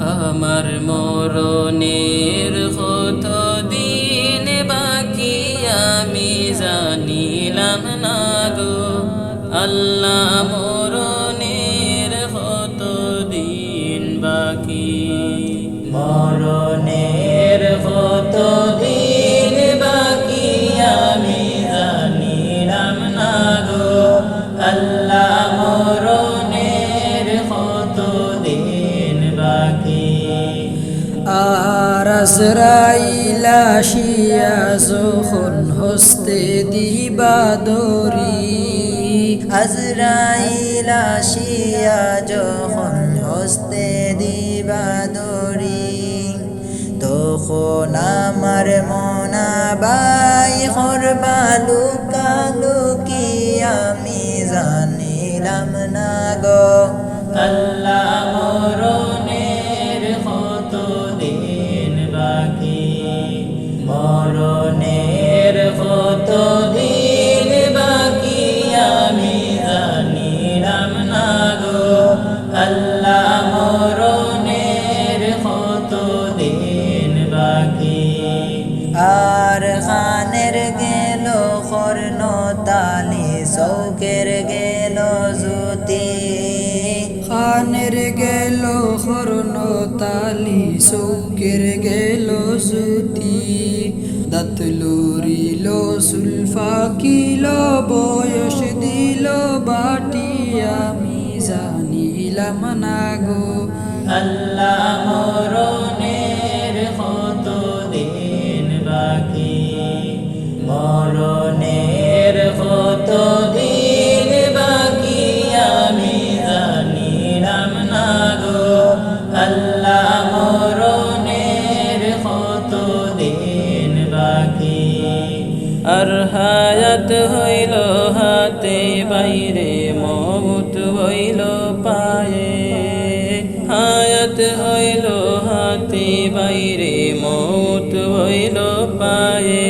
আমার মরণের কত দিন বাকি আমি জানিলাম না গো আল্লাহ মরণের কত দিন বাকি মরণের কত দিন বাকি আমি জানিলাম না গো আল্লাহ মরণের কত দিন বাকি আর আজরাইল আসিয়া যখন হস্তে দিবা দরি আজরাইল আসিয়া যখন হস্তে দিবা দরি তখন আমার মনাবাই করবা লুকালুকি আমি জানিলাম না গো আল্লাহ মরণের কত দিন বাকি মরণের কত দিন বাকি আমি জানিলাম না গো আল্লাহ মরণের কত দিন বাকি আর খানের গেল কর্ণ তালি চৌকের গেল জ্যোতি খানের গেল হরণ তালি চৌকের গেল জ্যোতি দাঁত লড়িল চুল ফাঁকিল বয়স দিল বাটি আমি জানিলাম না গো আল্লাহ মরণের কত দিন বাকি মরণের কত দিন বাকি আমি জানিলাম না গো আল্লাহ মরণের কত দিন বাকি আর হায়াত হইল হাতে বাইরে মউত হইল পায়ে হায়াত হইল হাতে বাইরে মউত হইল পায়ে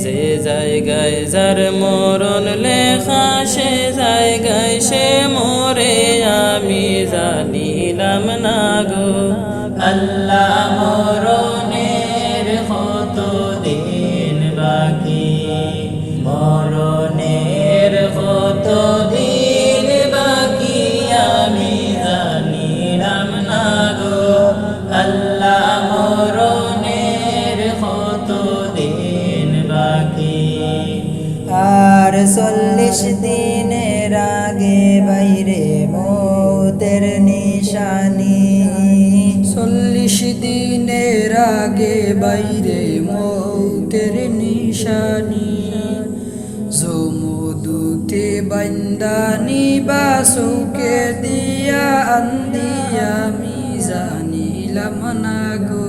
যে জায়গায় যার মরণ লেখা সে জায়গায় সে মরে আমি জানিলাম না গো আল্লাহ মরণের কত দিন বাকি মরণের কত দিন বাকি আমি জানিলাম না গো আল্লাহ মরণের কত দিন বাকি আর 40 দিনের আগে বাইরে মৌতের নিশানি 40 দিনের আগে বাইরে মৌতের নিশানি জমদুতে বান্দানি বা চৌকে দিয়া আন্দিয়া আমি জানিলাম না গো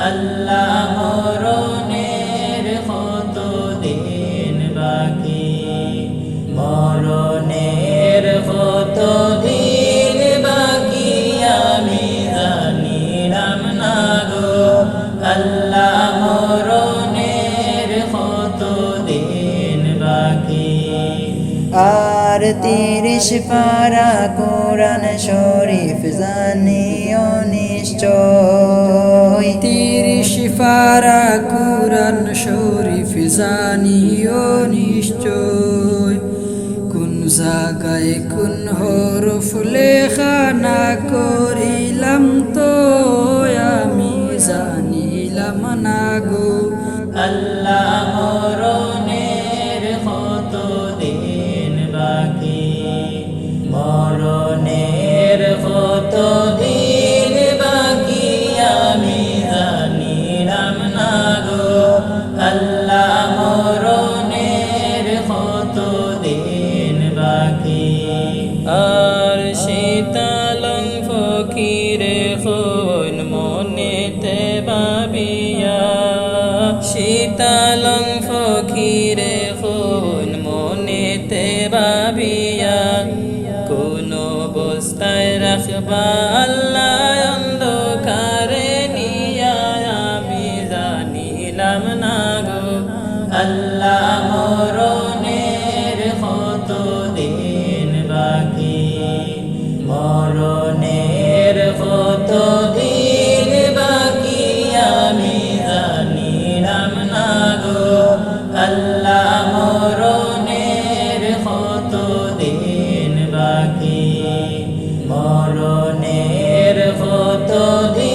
আল্লাহ মরণের কত দিন বাকি মরণের কত দিন বাকি আমি জানিলাম না গো আল্লাহ মরণের কত দিন বাকি আর 30 পারা কোরআন শরীফ জানিও নিশ্চয় 30 পারা কুরআন শরীফ জানিও নিশ্চয় কোন জায়গায় কোন হরফ লেখা না করিলাম তো আমি জানিলাম না গো আল্লাহ মরণের কত দিন বাকি মরণের কত দিন বাকি আমি জানিলাম না গো আল্লাহ মরণের কত দিন বাকি আর শীতলং ফকি মরণের কত দিন